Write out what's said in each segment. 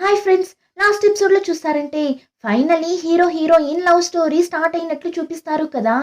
Hi friends, last ఎపిసోడ్లో చూస్తారంటే finally hero heroine love story start అయినట్లు చూపిస్తారు కదా.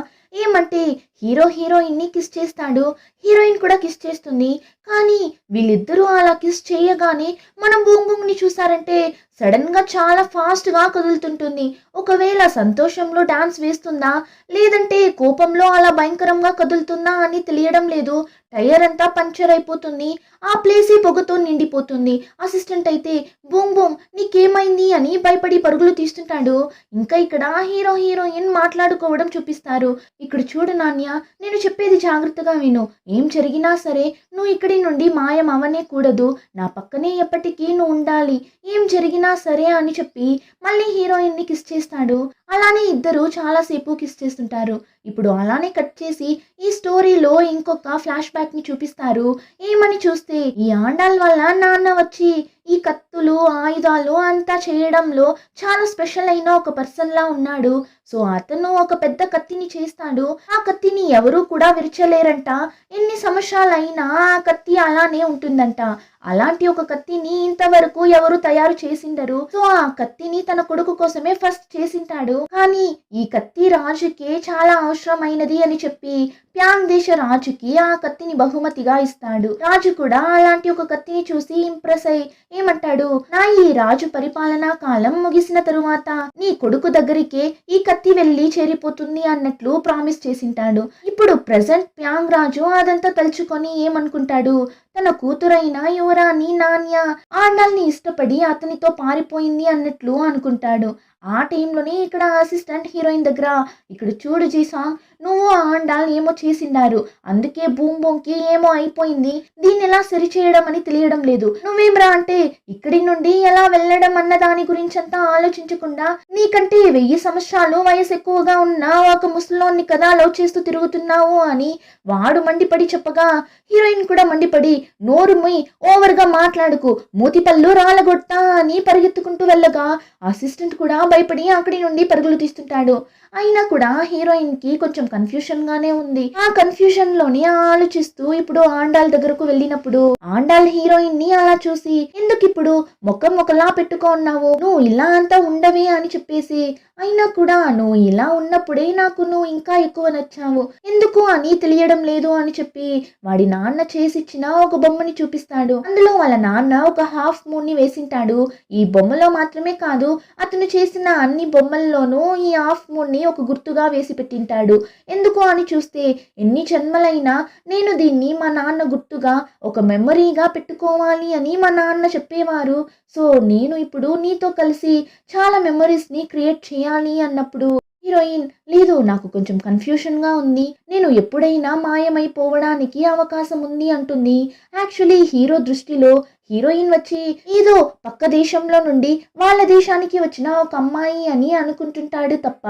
ఏమంటే హీరో హీరోయిన్ని కిస్ చేస్తాడు, హీరోయిన్ కూడా కిస్ చేస్తుంది. కానీ వీళ్ళిద్దరూ అలా కిస్ చేయగానే మనం బూమ్ బూమ్ని చూసారంటే సడన్గా చాలా ఫాస్ట్గా కదులుతుంటుంది. ఒకవేళ సంతోషంలో డాన్స్ వేస్తుందా లేదంటే కోపంలో అలా భయంకరంగా కదులుతుందా అని తెలియడం లేదు. టైర్ అంతా పంక్చర్ అయిపోతుంది, ఆ ప్లేసే పొగతో నిండిపోతుంది. అసిస్టెంట్ అయితే బూమ్ బూమ్ నీకేమైంది అని భయపడి పరుగులు తీస్తుంటాడు. ఇంకా ఇక్కడ హీరో హీరోయిన్ మాట్లాడుకోవడం చూపిస్తారు. ఇక్కడ చూడు నాన్య, నేను చెప్పేది జాగ్రత్తగా విను. ఏం జరిగినా సరే నువ్వు ఇక్కడి నుండి మాయం అవనే కూడదు, నా పక్కనే ఎప్పటికీ నువ్వు ఉండాలి, ఏం జరిగినా సరే అని చెప్పి మళ్ళీ హీరోయిన్ని కిస్ చేస్తాడు. అలానే ఇద్దరు చాలాసేపు కిస్ చేస్తుంటారు. ఇప్పుడు అలానే కట్ చేసి ఈ స్టోరీలో ఇంకొక ఫ్లాష్ బ్యాక్ ని చూపిస్తారు. ఏమని చూస్తే ఈ ఆండాల్ వల్ల నాన్న వచ్చి ఈ కత్తులు ఆయుధాలు అంతా చేయడంలో చాలా స్పెషల్ అయిన ఒక పర్సన్ లా ఉన్నాడు. సో అతను ఒక పెద్ద కత్తిని చేస్తాడు. ఆ కత్తిని ఎవరూ కూడా విరచలేరంట. ఎన్ని సంవత్సరాలైనా ఆ కత్తి అలానే ఉంటుందంట. అలాంటి ఒక కత్తిని ఇంతవరకు ఎవరు తయారు చేసిండరు. సో ఆ కత్తిని తన కొడుకు కోసమే ఫస్ట్ చేసింటాడు. కానీ ఈ కత్తి రాజుకే చాలా అవసరమైనది అని చెప్పి ప్యాంగ్ దేశ రాజుకి ఆ కత్తిని బహుమతిగా ఇస్తాడు. రాజు కూడా అలాంటి ఒక కత్తిని చూసి ఇంప్రెస్ అయి ఏమంటాడు, నా ఈ రాజు పరిపాలనా కాలం ముగిసిన తరువాత నీ కొడుకు దగ్గరికే ఈ కత్తి వెళ్ళి చేరిపోతుంది అన్నట్లు ప్రామిస్ చేసింటాడు. ఇప్పుడు ప్రెసెంట్ ప్యాంగ్ రాజు అదంతా తలుచుకొని ఏమనుకుంటాడు, తన కూతురైన యువరాణి నాన్య ఆండాల్ని ఇష్టపడి అతనితో పారిపోయింది అన్నట్లు అనుకుంటాడు. ఆ టైంలోనే ఇక్కడ అసిస్టెంట్ హీరోయిన్ దగ్గర, ఇక్కడ చూడు జీసాంగ్, నువ్వు ఆండాల్ ఏమో చేసిండారు, అందుకే బూమ్ బూమ్కి ఏమో అయిపోయింది, దీన్ని ఎలా సరిచేయడం అని తెలియడం లేదు. నువ్వేమ్రా అంటే ఇక్కడి నుండి ఎలా వెళ్ళడం అన్న దాని గురించి అంతా ఆలోచించకుండా నీకంటే 1000 సంవత్సరాలు వయసు ఎక్కువగా ఉన్న ఒక ముసలోన్ని కదా లవ్ చేస్తూ తిరుగుతున్నావు అని వాడు మండిపడి చెప్పగా హీరోయిన్ కూడా మండిపడి, నోరు ముయ్, ఓవర్గా మాట్లాడుకు, మూతిపళ్ళు రాలగొట్టా అని పరిగెత్తుకుంటూ వెళ్ళగా అసిస్టెంట్ కూడా భయపడి అక్కడి నుండి పరుగులు తీస్తుంటాడు. అయినా కూడా హీరోయిన్ కి కొంచెం కన్ఫ్యూషన్ గానే ఉంది. ఆ కన్ఫ్యూషన్ లోని ఆలోచిస్తూ ఇప్పుడు ఆండాల్ దగ్గరకు వెళ్ళినప్పుడు ఆండాల్ హీరోయిన్ ని అలా చూసి, ఎందుకు ఇప్పుడు ముఖం ఒకలా పెట్టుకున్నావు, నువ్వు ఇలా అంతా ఉండవే అని చెప్పేసి, అయినా కూడా నువ్వు ఇలా ఉన్నప్పుడే నాకు నువ్వు ఇంకా ఎక్కువ నచ్చావు, ఎందుకు అని తెలియడం లేదు అని చెప్పి వాడి నాన్న చేసిచ్చిన ఒక బొమ్మని చూపిస్తాడు. అందులో వాళ్ళ నాన్న ఒక హాఫ్ మూన్ ని వేసింటాడు. ఈ బొమ్మలో మాత్రమే కాదు, అతను చేసిన అన్ని బొమ్మల్లోనూ ఈ హాఫ్ మూన్ ని ఒక గుర్తుగా వేసి పెట్టింటాడు. ఎందుకు అని చూస్తే ఎన్ని జన్మలైనా నేను దీన్ని మా నాన్న గుర్తుగా ఒక మెమరీగా పెట్టుకోవాలి అని మా నాన్న చెప్పేవారు. సో నేను ఇప్పుడు నీతో కలిసి చాలా మెమరీస్ని క్రియేట్ చేయాలి అన్నప్పుడు హీరోయిన్, లేదు నాకు కొంచెం కన్ఫ్యూషన్గా ఉంది, నేను ఎప్పుడైనా మాయమైపోవడానికి అవకాశం ఉంది అంటుంది. యాక్చువల్లీ హీరో దృష్టిలో హీరోయిన్ వచ్చి ఏదో పక్క దేశంలో నుండి వాళ్ళ దేశానికి వచ్చిన ఒక అమ్మాయి అని అనుకుంటుంటాడు తప్ప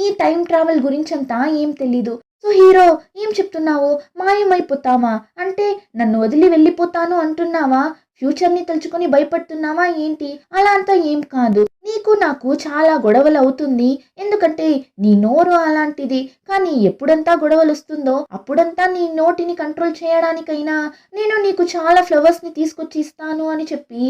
ఈ టైం ట్రావెల్ గురించంతా ఏం తెలీదు. సో హీరో, ఏం చెప్తున్నావు, మాయమైపోతావా అంటే నన్ను వదిలి వెళ్ళిపోతాను అంటున్నావా, ఫ్యూచర్ని తలుచుకొని భయపడుతున్నావా ఏంటి, అలా అంతా ఏం కాదు, నీకు నాకు చాలా గొడవలు అవుతుంది, ఎందుకంటే నీ నోరు అలాంటిది. కానీ ఎప్పుడంతా గొడవలు వస్తుందో అప్పుడంతా నీ నోటిని కంట్రోల్ చేయడానికైనా నేను నీకు చాలా ఫ్లవర్స్ని తీసుకొచ్చి ఇస్తాను అని చెప్పి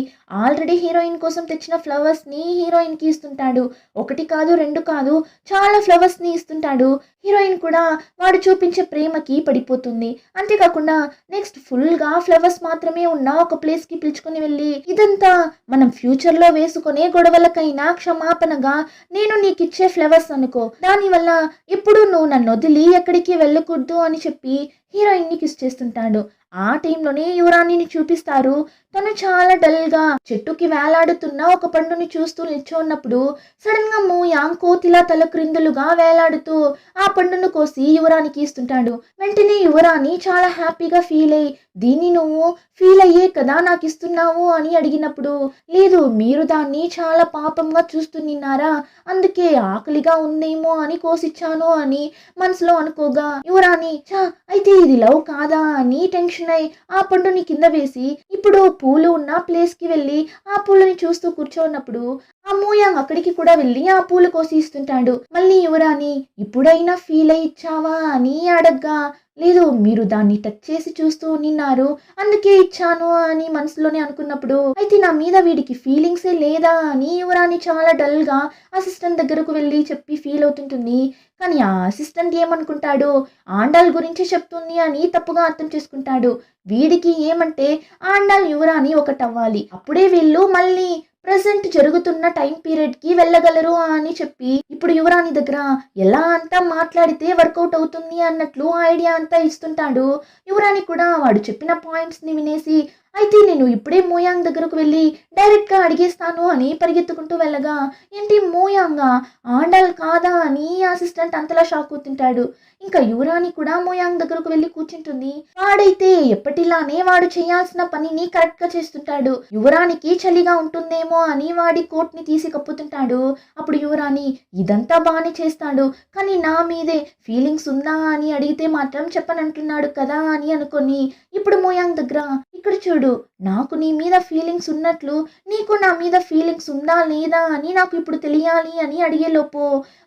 ఆల్రెడీ హీరోయిన్ కోసం తెచ్చిన ఫ్లవర్స్ని హీరోయిన్కి ఇస్తుంటాడు. ఒకటి కాదు, రెండు కాదు, చాలా ఫ్లవర్స్ని ఇస్తుంటాడు. హీరోయిన్ కూడా వాడు చూపించే ప్రేమకి పడిపోతుంది. అంతేకాకుండా నెక్స్ట్ ఫుల్గా ఫ్లవర్స్ మాత్రమే ఉన్న ఒక ప్లేస్కి పిలుచుకొని వెళ్ళి, ఇదంతా మనం ఫ్యూచర్లో వేసుకునే గొడవలకైనా క్షమాపణగా నేను నీకు ఇచ్చే ఫ్లవర్స్ అనుకో, దానివల్ల ఎప్పుడు నువ్వు నన్ను వదిలి ఎక్కడికి వెళ్ళకూడదు అని చెప్పి హీరోయిన్ని కిస్ చేస్తుంటాడు. ఆ టైంలోనే యువరాణిని చూపిస్తారు. తను చాలా డల్గా చెట్టుకి వేలాడుతున్న ఒక పండుని చూస్తూ నిల్చున్నప్పుడు సడన్ గా మూయాంగ్ కోతిలా తల క్రిందులుగా వేలాడుతూ ఆ పండును కోసి యువరానికి ఇస్తుంటాడు. వెంటనే యువరాణి చాలా హ్యాపీగా ఫీల్ అయ్యి, దీన్ని నువ్వు ఫీల్ అయ్యే కదా నాకు ఇస్తున్నావు అని అడిగినప్పుడు, లేదు మీరు దాన్ని చాలా పాపంగా చూస్తున్నారా, అందుకే ఆకలిగా ఉందేమో అని కోసిచ్చాను అని మనసులో అనుకోగా యువరాణి, చా అయితే ఇది లవ్ కాదా అని టెన్షన్ అయి ఆ పండుని కింద వేసి ఇప్పుడు పూలు ఉన్న ప్లేస్ కి వెళ్ళి ఆ పూలని చూస్తూ కూర్చోన్నప్పుడు ఆ మూయాంగ్ అక్కడికి కూడా వెళ్ళి ఆ పూలు కోసి ఇస్తుంటాడు. మళ్ళీ యువరాణి ఇప్పుడైనా ఫీల్ అయి ఇచ్చావా అని అడగ్గా, లేదు మీరు దాన్ని టచ్ చేసి చూస్తూ నిన్నారు, అందుకే ఇచ్చాను అని మనసులోనే అనుకున్నప్పుడు, అయితే నా మీద వీడికి ఫీలింగ్సే లేదా అని యువరాణి చాలా డల్ గా అసిస్టెంట్ దగ్గరకు వెళ్ళి చెప్పి ఫీల్ అవుతుంటుంది. కానీ ఆ అసిస్టెంట్ ఏమనుకుంటాడు, ఆండాల్ గురించి చెప్తుంది అని తప్పుగా అర్థం చేసుకుంటాడు. వీడికి ఏమంటే ఆండాల్ యువరాణి ఒకటవ్వాలి, అప్పుడే వీళ్ళు మళ్ళీ ప్రెసెంట్ జరుగుతున్న టైం పీరియడ్ కి వెళ్ళగలరు అని చెప్పి ఇప్పుడు యువరాణి దగ్గర ఎలా అంతా మాట్లాడితే వర్కౌట్ అవుతుంది అన్నట్లు ఐడియా అంతా ఇస్తుంటాడు. యువరాణి కూడా వాడు చెప్పిన పాయింట్స్ ని వినేసి, అయితే నేను ఇప్పుడే మోయాంగ్ దగ్గరకు వెళ్ళి డైరెక్ట్ గా అడిగేస్తాను అని పరిగెత్తుకుంటూ వెళ్ళగా, ఏంటి మోయాంగా, ఆండాల్ కాదా అని అసిస్టెంట్ అంతలా షాక్ అవుతుంటాడు. ఇంకా యువరాణి కూడా మోయాంగ్ దగ్గరకు వెళ్ళి కూర్చుంటుంది. వాడైతే ఎప్పటిలానే వాడు చేయాల్సిన పనిని కరెక్ట్ గా చేస్తుంటాడు. యువరానికి చలిగా ఉంటుందేమో అని వాడి కోట్ ని తీసి కప్పుతుంటాడు. అప్పుడు యువరాణి, ఇదంతా బాగానే చేస్తాడు, కానీ నా మీదే ఫీలింగ్స్ ఉందా అని అడిగితే మాత్రం చెప్పనంటున్నాడు కదా అని అనుకొని ఇప్పుడు మోయాంగ్ దగ్గర, ఇక్కడ చూడు, నాకు నీ మీద ఫీలింగ్స్ ఉన్నట్లు నీకు నా మీద ఫీలింగ్స్ ఉందా లేదా అని నాకు ఇప్పుడు తెలియాలి అని అడిగేలోపు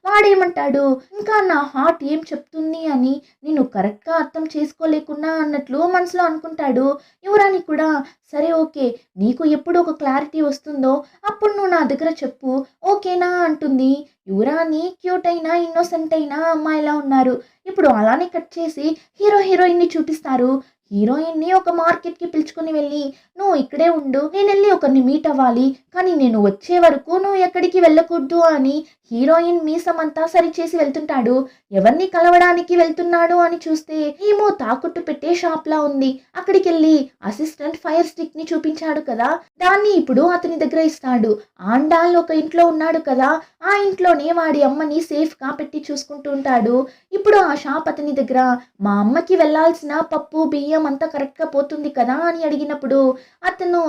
వాడేమంటాడు, ఇంకా నా హార్ట్ ఏం చెప్తుంది అని నేను కరెక్ట్గా అర్థం చేసుకోలేకున్నా అన్నట్లు మనసులో అనుకుంటాడు. యువరాణి కూడా, సరే ఓకే, నీకు ఎప్పుడు ఒక క్లారిటీ వస్తుందో అప్పుడు నువ్వు నా దగ్గర చెప్పు, ఓకేనా అంటుంది. యువరాణి క్యూట్ అయినా ఇన్నోసెంట్ అయినా అమ్మాయిలా ఉన్నారు. ఇప్పుడు అలానే కట్ చేసి హీరోయిన్ని చూపిస్తారు. హీరోయిన్ని ఒక మార్కెట్కి పిలుచుకుని వెళ్ళి, నువ్వు ఇక్కడే ఉండు, నేను వెళ్ళి ఒకరిని మీట్ అవ్వాలి, కానీ నేను వచ్చే వరకు నువ్వు ఎక్కడికి వెళ్ళకూడదు అని హీరోయిన్ మీసమంతా సరిచేసి వెళ్తుంటాడు. ఎవరిని కలవడానికి వెళ్తున్నాడు అని చూస్తే ఏమో తాకట్టు పెట్టే షాప్ లా ఉంది. అక్కడికి వెళ్ళి అసిస్టెంట్ ఫైర్ స్టిక్ ని చూపించాడు కదా, దాన్ని ఇప్పుడు అతని దగ్గర ఇస్తాడు. ఆండాల్ ఒక ఇంట్లో ఉన్నాడు కదా, ఆ ఇంట్లోనే వాడి అమ్మని సేఫ్ గా పెట్టి చూసుకుంటూ ఉంటాడు. ఇప్పుడు ఆ షాప్ అతని దగ్గర, మా అమ్మకి వెళ్లాల్సిన పప్పు బియ్యం అంతా కరెక్ట్ గా పోతుంది కదా అని అడిగినప్పుడు అతను,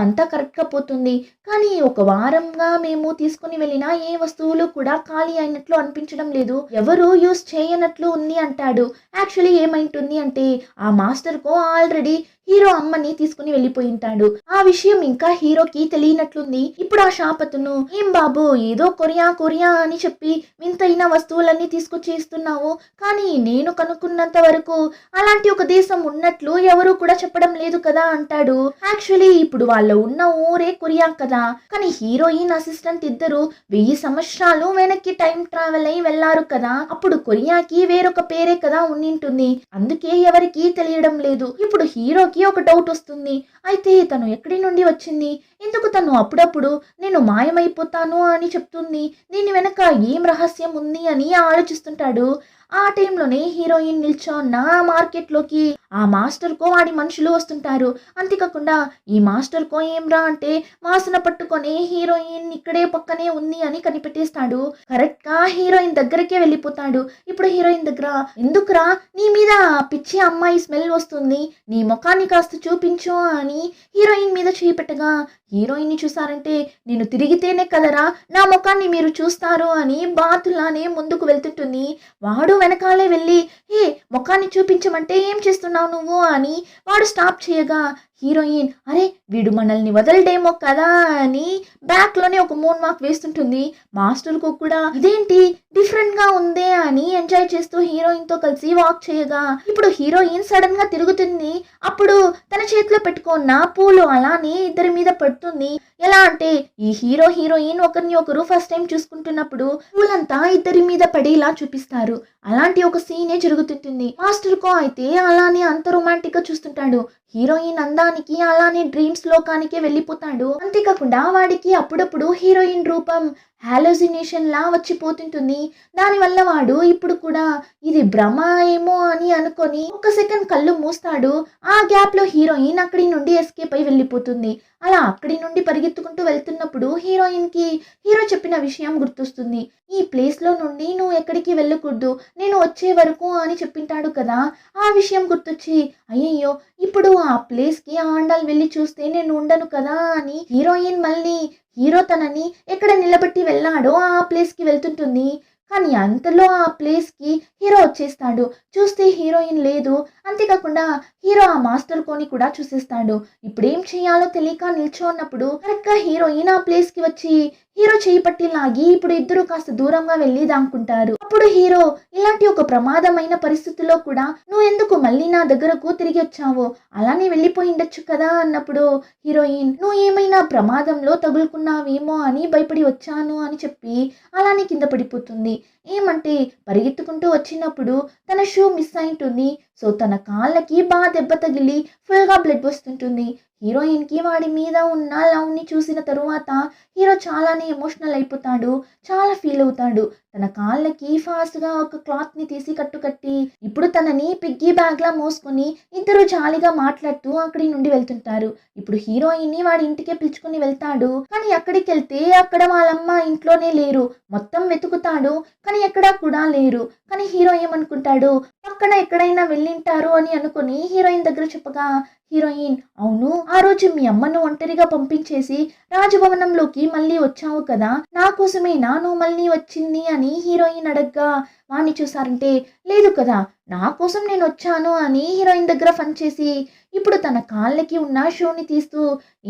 అంతా కరెక్ట్ గా పోతుంది, కానీ ఒక వారంగా మేము తీసుకుని వెళ్ళిన ఏ వస్తువులు కూడా ఖాళీ అయినట్లు అనిపించడం లేదు, ఎవరు యూస్ చేయనట్లు ఉంది అంటాడు. యాక్చువల్లీ ఏమైంటుంది అంటే ఆ మాస్టర్ కో ఆల్రెడీ హీరో అమ్మని తీసుకుని వెళ్ళిపోయి ఉంటాడు. ఆ విషయం ఇంకా హీరోకి తెలియనట్లుంది. ఇప్పుడు ఆ షాప్ అతను, ఏం బాబు, ఏదో కొరియా కొరియా అని చెప్పి వింతైన వస్తువులన్నీ తీసుకొచ్చి ఇస్తున్నావు, కానీ నేను కనుక్కున్నంత వరకు అలాంటి ఒక దేశం ఉన్నట్లు ఎవరు కూడా చెప్పడం లేదు కదా అంటాడు. యాక్చువల్లీ ఇప్పుడు వాళ్ళు ఉన్న ఊరే కొరియా కదా, కానీ హీరోయిన్ అసిస్టెంట్ ఇద్దరు 1000 సంవత్సరాలు వెనక్కి టైం ట్రావెల్ అయి వెళ్లారు కదా, అప్పుడు కొరియాకి వేరొక పేరే కదా ఉండింటుంది, అందుకే ఎవరికి తెలియడం లేదు. ఇప్పుడు హీరోకి ఒక డౌట్ వస్తుంది, అయితే తను ఎక్కడి నుండి వచ్చింది, ఎందుకు తను అప్పుడప్పుడు నేను మాయమైపోతాను అని చెప్తుంది, దీని వెనక ఏం రహస్యం ఉంది అని ఆలోచిస్తుంటాడు. ఆ టైంలోనే హీరోయిన్ నిల్చోన్న మార్కెట్లోకి ఆ మాస్టర్ కో వాడి మనుషులు వస్తుంటారు. అంతేకాకుండా ఈ మాస్టర్ కో ఏమ్రా అంటే వాసన పట్టుకొని హీరోయిన్ ఇక్కడే పక్కనే ఉంది అని కనిపెట్టేస్తాడు. కరెక్ట్ గా హీరోయిన్ దగ్గరకే వెళ్ళిపోతాడు. ఇప్పుడు హీరోయిన్ దగ్గర, ఎందుకురా నీ మీద పిచ్చి అమ్మాయి స్మెల్ వస్తుంది, నీ ముఖాన్ని కాస్త చూపించు అని హీరోయిన్ మీద చేయి పెట్టగా, హీరోయిన్ ని చూసారంటే నేను తిరిగితేనే కదరా నా ముఖాన్ని మీరు చూస్తారు అని బాతులానే ముందుకు వెళ్తుంటుంది. వాడు వెనకాలే వెళ్ళి, హే ముఖాన్ని చూపించమంటే ఏం చేస్తున్నావు నువ్వు అని వాడు స్టాప్ చేయగా, హీరోయిన్, అరే వీడు మనల్ని వదలడేమో కదా అని బ్యాక్ లోనే ఒక మూన్ వాక్ వేస్తుంటుంది. మాస్టర్ కు కూడా ఇదేంటి డిఫరెంట్ గా ఉందే అని ఎంజాయ్ చేస్తూ హీరోయిన్ తో కలిసి వాక్ చేయగా, ఇప్పుడు హీరోయిన్ సడన్ గా తిరుగుతుంది. అప్పుడు తన చేతిలో పెట్టుకున్న పూలు అలానే ఇద్దరి మీద పడుతుంది. ఎలా అంటే ఈ హీరోయిన్ ఒకరిని ఒకరు ఫస్ట్ టైం చూసుకుంటున్నప్పుడు పూలంతా ఇద్దరి మీద పడేలా చూపిస్తారు. అలాంటి ఒక సీనే జరుగుతుంటుంది. మాస్టర్ కో అయితే అలానే అంత రొమాంటిక్ గా చూస్తుంటాడు. హీరోయిన్ అందానికి అలానే డ్రీమ్స్ లోకానికే వెళ్ళిపోతాడు. అంతేకాకుండా వాడికి అప్పుడప్పుడు హీరోయిన్ రూపం హాలోజినేషన్ లా వచ్చిపోతుంటుంది. దానివల్ల వాడు ఇప్పుడు కూడా ఇది భ్రమ ఏమో అని అనుకొని ఒక సెకండ్ కళ్ళు మూస్తాడు. ఆ గ్యాప్ లో హీరోయిన్ అక్కడి నుండి ఎస్కేప్ అయి వెళ్ళిపోతుంది. అలా అక్కడి నుండి పరిగెత్తుకుంటూ వెళ్తున్నప్పుడు హీరోయిన్ కి హీరో చెప్పిన విషయం గుర్తొస్తుంది. ఈ ప్లేస్ లో నుండి నువ్వు ఎక్కడికి వెళ్ళకూడదు, నేను వచ్చే వరకు అని చెప్పింటాడు కదా. ఆ విషయం గుర్తొచ్చి, అయ్యయ్యో ఇప్పుడు ఆ ప్లేస్ కి ఆండాల్ వెళ్ళి చూస్తే నేను ఉండను కదా అని హీరోయిన్ మళ్ళీ హీరో తనని ఎక్కడ నిలబెట్టి వెళ్ళాడో ఆ ప్లేస్ కి వెళ్తుంటుంది. కానీ అంతలో ఆ ప్లేస్ కి హీరో వచ్చేస్తాడు. చూస్తే హీరోయిన్ లేదు. అంతేకాకుండా హీరో ఆ మాస్టర్ కోని కూడా చూసేస్తాడు. ఇప్పుడేం చేయాలో తెలియక నిల్చోన్నప్పుడు కరెక్ట్ గా హీరోయిన్ ఆ ప్లేస్ కి వచ్చి హీరో చేయి పట్టి లాగి ఇప్పుడు ఇద్దరు కాస్త దూరంగా వెళ్ళి దాక్కుంటారు. అప్పుడు హీరో, ఇలాంటి ఒక ప్రమాదమైన పరిస్థితిలో కూడా నువ్వు ఎందుకు మళ్ళీ నా దగ్గరకు తిరిగి వచ్చావు, అలానే వెళ్ళిపోయి ఉండొచ్చు కదా అన్నప్పుడు హీరోయిన్, నువ్వు ఏమైనా ప్రమాదంలో తగులుకున్నావేమో అని భయపడి వచ్చాను అని చెప్పి అలానే కింద పడిపోతుంది. ఏమంటే పరిగెత్తుకుంటూ వచ్చినప్పుడు తన షూ మిస్ అయి ఉంటుంది. సో తన కాళ్ళకి బాగా దెబ్బ తగిలి ఫుల్గా బ్లడ్ వస్తుంటుంది. హీరోయిన్కి వాడి మీద ఉన్న లవ్ని చూసిన తరువాత హీరో చాలానే ఎమోషనల్ అయిపోతాడు. చాలా ఫీల్ అవుతాడు. తన కాళ్ళకి ఫాస్ట్గా ఒక క్లాత్ని తీసి కట్టుకట్టి ఇప్పుడు తనని పిగ్గీ బ్యాగ్లా మోసుకొని ఇద్దరు జాలీగా మాట్లాడుతూ అక్కడి నుండి వెళ్తుంటారు. ఇప్పుడు హీరోయిన్ని వాడి ఇంటికే పిలుచుకొని వెళ్తాడు. కానీ అక్కడికి వెళ్తే అక్కడ వాళ్ళమ్మ ఇంట్లోనే లేరు. మొత్తం వెతుకుతాడు కానీ ఎక్కడా కూడా లేరు. కానీ హీరో ఏమనుకుంటాడు, పక్కన ఎక్కడైనా వెళ్ళింటారు అని అనుకుని హీరోయిన్ దగ్గర చెప్పగా హీరోయిన్, అవును ఆ రోజు మీ అమ్మను ఒంటరిగా పంపించేసి రాజభవనంలోకి మళ్ళీ వచ్చావు కదా, నా కోసమేనా నువ్వు మళ్ళీ వచ్చింది అని హీరోయిన్ అడగ్గా వాణ్ణి చూసారంటే లేదు కదా, నా కోసం నేను వచ్చాను అని హీరోయిన్ దగ్గర ఫన్ చేసి ఇప్పుడు తన కాళ్ళకి ఉన్న షూని తీస్తూ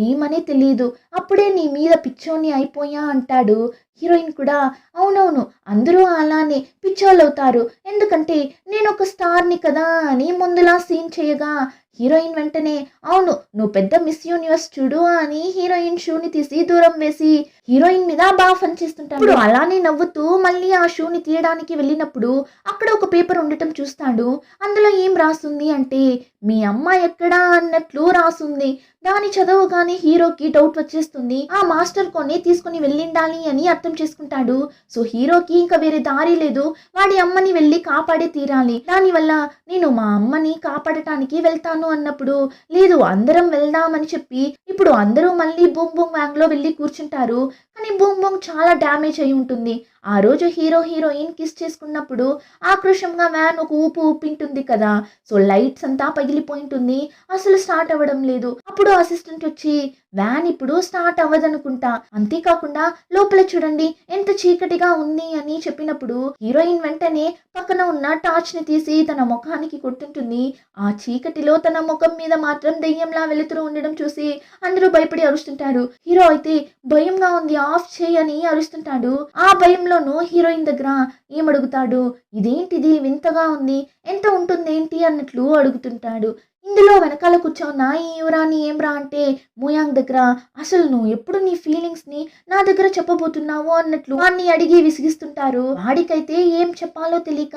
ఏమని తెలియదు, అప్పుడే నీ మీద పిచ్చోని అయిపోయా అంటాడు. హీరోయిన్ కూడా అవునవును అందరూ అలానే పిచ్చోళ్ళవుతారు, ఎందుకంటే నేను ఒక స్టార్ని కదా అని ముందులా సీన్ చేయగా హీరోయిన్ వెంటనే అవును నువ్వు పెద్ద మిస్ యూనివర్స్ చూడు అని హీరోయిన్ షూని తీసి దూరం వేసి హీరోయిన్ మీద బాగా ఫన్ చేస్తుంటాడు. ఇప్పుడు అలానే నవ్వుతూ మళ్ళీ ఆ షూని తీయడానికి వెళ్ళినప్పుడు అక్కడ ఒక పేపర్ ఉండటం చూస్తాడు. అందులో ఏం రాస్తుంది అంటే మీ అమ్మ ఎక్కడా అన్నట్లు రాస్తుంది. దాని చదవగానే హీరోకి డౌట్ వచ్చేస్తుంది. ఆ మాస్టర్ కొన్ని తీసుకుని వెళ్ళిండాలి అని అర్థం చేసుకుంటాడు. సో హీరోకి ఇంకా వేరే దారి లేదు, వాడి అమ్మని వెళ్ళి కాపాడే తీరాలి. దానివల్ల నేను మా అమ్మని కాపాడటానికి వెళ్తాను అన్నప్పుడు లేదు అందరం వెళ్దామని చెప్పి ఇప్పుడు అందరూ మళ్ళీ బూమ్ బూమ్ వ్యాంగ్ లో వెళ్ళి కూర్చుంటారు. కానీ బూమ్ బూమ్ చాలా డ్యామేజ్ అయి ఉంటుంది. ఆ రోజు హీరో హీరోయిన్ కిస్ చేసుకున్నప్పుడు ఆక్రోషంగా వ్యాన్ ఒక ఊపు ఊపింటుంది కదా, సో లైట్స్ అంతా పగిలిపోయింటుంది, అసలు స్టార్ట్ అవ్వడం లేదు. అప్పుడు అసిస్టెంట్ వచ్చి వ్యాన్ ఇప్పుడు స్టార్ట్ అవ్వదనుకుంటా, అంతేకాకుండా లోపల చూడండి ఎంత చీకటిగా ఉంది అని చెప్పినప్పుడు హీరోయిన్ వెంటనే పక్కన ఉన్న టార్చ్ ని తీసి తన ముఖానికి కొట్టుంటుంది. ఆ చీకటిలో తన ముఖం మీద మాత్రం దెయ్యంలా వెలుతురు ఉండడం చూసి అందరూ భయపడి అరుస్తుంటారు. హీరో అయితే భయంగా ఉంది ఆఫ్ చేయని అరుస్తుంటాడు. ఆ భయంలోనూ హీరోయిన్ దగ్గర ఏమడుగుతాడు, ఇదేంటిది వింతగా ఉంది, ఎంత ఉంటుంది ఏంటి అన్నట్లు అడుగుతుంటాడు. ఇందులో వెనకాల కూర్చోన్న ఈ యువరాణి ఏమ్రా అంటే మూయాంగ్ దగ్గర అసలు నువ్వు ఎప్పుడు నీ ఫీలింగ్స్ ని నా దగ్గర చెప్పబోతున్నావు అన్నట్లు వాడిని అడిగి విసిగిస్తుంటారు. వాడికైతే ఏం చెప్పాలో తెలియక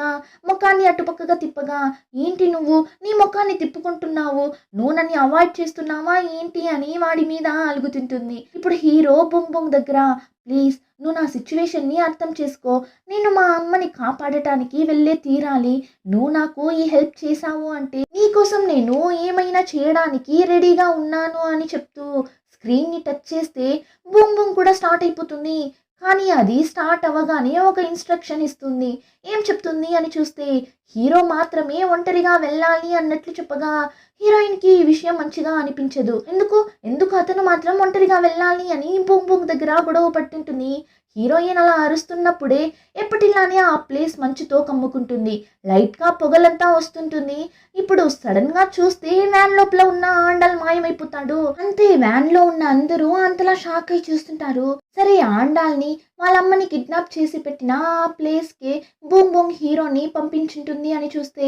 ముఖాన్ని అటుపక్కగా తిప్పగా ఏంటి నువ్వు నీ ముఖాన్ని తిప్పుకుంటున్నావు, నువ్వు నన్ను అవాయిడ్ చేస్తున్నావా ఏంటి అని వాడి మీద అలుగుతుంటుంది. ఇప్పుడు హీరో బొంగ్ బొంగ్ దగ్గర ప్లీజ్ నువ్వు నా సిచ్యువేషన్ని అర్థం చేసుకో, నేను మా అమ్మని కాపాడటానికి వెళ్ళే తీరాలి, నువ్వు నాకు ఈ హెల్ప్ చేశావు అంటే నీకోసం నేను ఏమైనా చేయడానికి రెడీగా ఉన్నాను అని చెప్తూ స్క్రీన్ని టచ్ చేస్తే బూమ్ బూమ్ కూడా స్టార్ట్ అయిపోతుంది. కానీ అది స్టార్ట్ అవ్వగానే ఒక ఇన్స్ట్రక్షన్ ఇస్తుంది. ఏం చెప్తుంది అని చూస్తే హీరో మాత్రమే ఒంటరిగా వెళ్ళాలి అన్నట్లు చెప్పగా హీరోయిన్కి ఈ విషయం మంచిగా అనిపించదు. ఎందుకు అతను మాత్రం ఒంటరిగా వెళ్ళాలి అని బూమ్ బూమ్ దగ్గర గొడవ పట్టింటుంది. హీరోయిన్ అలా అరుస్తున్నప్పుడే ఎప్పటిలానే ఆ ప్లేస్ మంచుతో కమ్ముకుంటుంది. లైట్గా పొగలంతా వస్తుంటుంది. ఇప్పుడు సడన్ గా చూస్తే వ్యాన్ లోపల ఉన్న ఆండాల్ మాయమైపోతాడు. అంతే వ్యాన్ లో ఉన్న అందరూ అంతలా షాక్ అయి చూస్తుంటారు. సరే ఆండాల్ని వాళ్ళమ్మని కిడ్నాప్ చేసి పెట్టిన ఆ ప్లేస్ కి బూమ్ బూమ్ హీరోని పంపించుంటుంది అని చూస్తే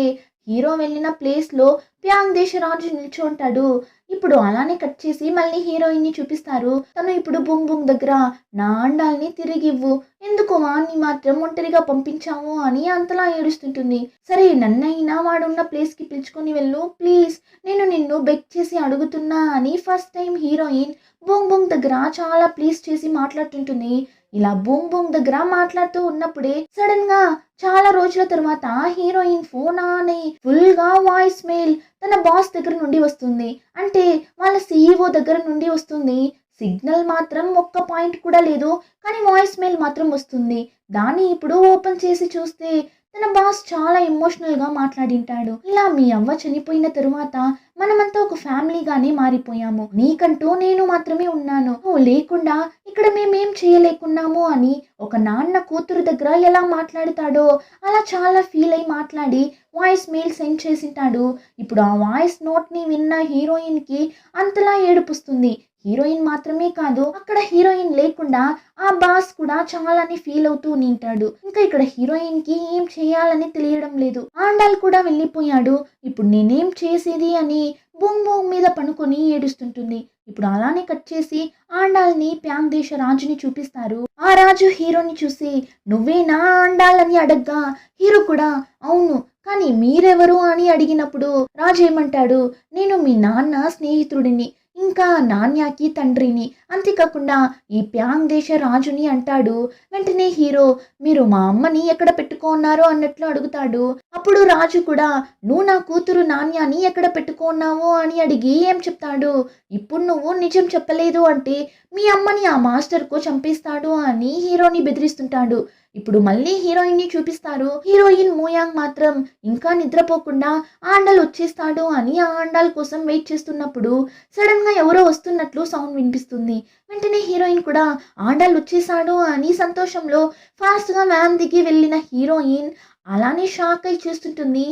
హీరో వెళ్ళిన ప్లేస్ లో ప్యాంగ్ దేశరాజు నిల్చుంటాడు. ఇప్పుడు అలానే కట్ చేసి మళ్ళీ హీరోయిన్ ని చూపిస్తారు. తను ఇప్పుడు బూమ్ బూమ్ దగ్గర నా అండాల్ని తిరిగివ్వు, ఎందుకు వాణ్ణి మాత్రం ఒంటరిగా పంపించావు అని అంతలా ఏడుస్తుంటుంది. సరే నన్నైనా వాడున్న ప్లేస్ కి పిలుచుకొని వెళ్ళు ప్లీజ్, నేను నిన్ను బెగ్ చేసి అడుగుతున్నా అని first time heroine boom boom దగ్గర చాలా ప్లీజ్ చేసి మాట్లాడుతుంటుంది. ఇలా బూమ్ బూమ్ దగ్గర మాట్లాడుతూ ఉన్నప్పుడే సడన్ గా చాలా రోజుల తర్వాత హీరోయిన్ ఫోన్ అని ఫుల్ గా వాయిస్ మెయిల్ తన బాస్ దగ్గర నుండి వస్తుంది. అంటే వాళ్ళ సీఈఓ దగ్గర నుండి వస్తుంది. సిగ్నల్ మాత్రం ఒక్క పాయింట్ కూడా లేదు, కానీ వాయిస్ మెయిల్ మాత్రం వస్తుంది. దాన్ని ఇప్పుడు ఓపెన్ చేసి చూస్తే తన బాస్ చాలా ఎమోషనల్ గా మాట్లాడింటాడు. ఇలా మీ అవ్వ చనిపోయిన తరువాత మనమంతా ఒక ఫ్యామిలీగానే మారిపోయాము, నీకంటూ నేను మాత్రమే ఉన్నాను, నువ్వు లేకుండా ఇక్కడ మేమేం చేయలేకున్నాము అని ఒక నాన్న కూతురు దగ్గర ఎలా మాట్లాడుతాడో అలా చాలా ఫీల్ అయి మాట్లాడి వాయిస్ మెయిల్ సెండ్ చేసింటాడు. ఇప్పుడు ఆ వాయిస్ నోట్ ని విన్న హీరోయిన్ కి అంతలా ఏడుపుస్తుంది. హీరోయిన్ మాత్రమే కాదు, అక్కడ హీరోయిన్ లేకుండా ఆ బాస్ కూడా చాలానే ఫీల్ అవుతూ నింటాడు. ఇంకా ఇక్కడ హీరోయిన్ కి ఏం చేయాలని తెలియడం లేదు. ఆండాల్ కూడా వెళ్ళిపోయాడు. ఇప్పుడు నేనేం చేసేది అని బూమ్ బూమ్ మీద పనుకొని ఏడుస్తుంటుంది. ఇప్పుడు అలానే కట్ చేసి ఆండాల్ని ప్యాంగ్ దేశ రాజుని చూపిస్తారు. ఆ రాజు హీరోని చూసి నువ్వేనా ఆండాల్ అని అడగ్గా హీరో కూడా అవును, కానీ మీరెవరు అని అడిగినప్పుడు రాజు ఏమంటాడు, నేను మీ నాన్న స్నేహితుడిని, ఇంకా నాన్యాకి తండ్రిని, అంతేకాకుండా ఈ ప్యాంగ్ దేశ రాజుని అంటాడు. వెంటనే హీరో మీరు మా అమ్మని ఎక్కడ పెట్టుకున్నారు అన్నట్లు అడుగుతాడు. అప్పుడు రాజు కూడా నువ్వు నా కూతురు నాన్యాని ఎక్కడ పెట్టుకున్నావు అని అడిగి ఏం చెప్తాడు, ఇప్పుడు నువ్వు నిజం చెప్పలేదు అంటే మీ అమ్మని ఆ మాస్టర్కు చంపేస్తాడు అని హీరోని బెదిరిస్తుంటాడు. ఇప్పుడు మళ్ళీ హీరోయిన్ ని చూపిస్తారు. హీరోయిన్ మోయాంగ్ మాత్రం ఇంకా నిద్రపోకుండా ఆండల్ వచ్చేస్తాడు అని ఆ ఆండాల్ కోసం వెయిట్ చేస్తున్నప్పుడు సడన్ గా ఎవరో వస్తున్నట్లు సౌండ్ వినిపిస్తుంది. వెంటనే హీరోయిన్ కూడా ఆండాల్ వచ్చేసాడు అని సంతోషంలో ఫాస్ట్ గా వ్యాన్ దిగి వెళ్ళిన హీరోయిన్ అలానే షాక్ అయి చూస్తుంటుంది.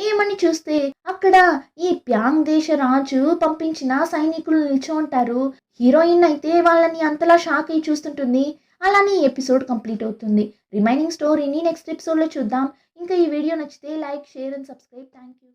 ఏమని చూస్తే అక్కడ ఈ ప్యాంగ్ దేశ రాజు పంపించిన సైనికులు నిల్చో ఉంటారు. హీరోయిన్ అయితే వాళ్ళని అంతలా షాక్ అయి చూస్తుంటుంది. అలానే ఈ ఎపిసోడ్ కంప్లీట్ అవుతుంది. రిమైనింగ్ స్టోరీని నెక్స్ట్ ఎపిసోడ్లో చూద్దాం. ఇంకా ఈ వీడియో నచ్చితే like, share and subscribe. Thank you.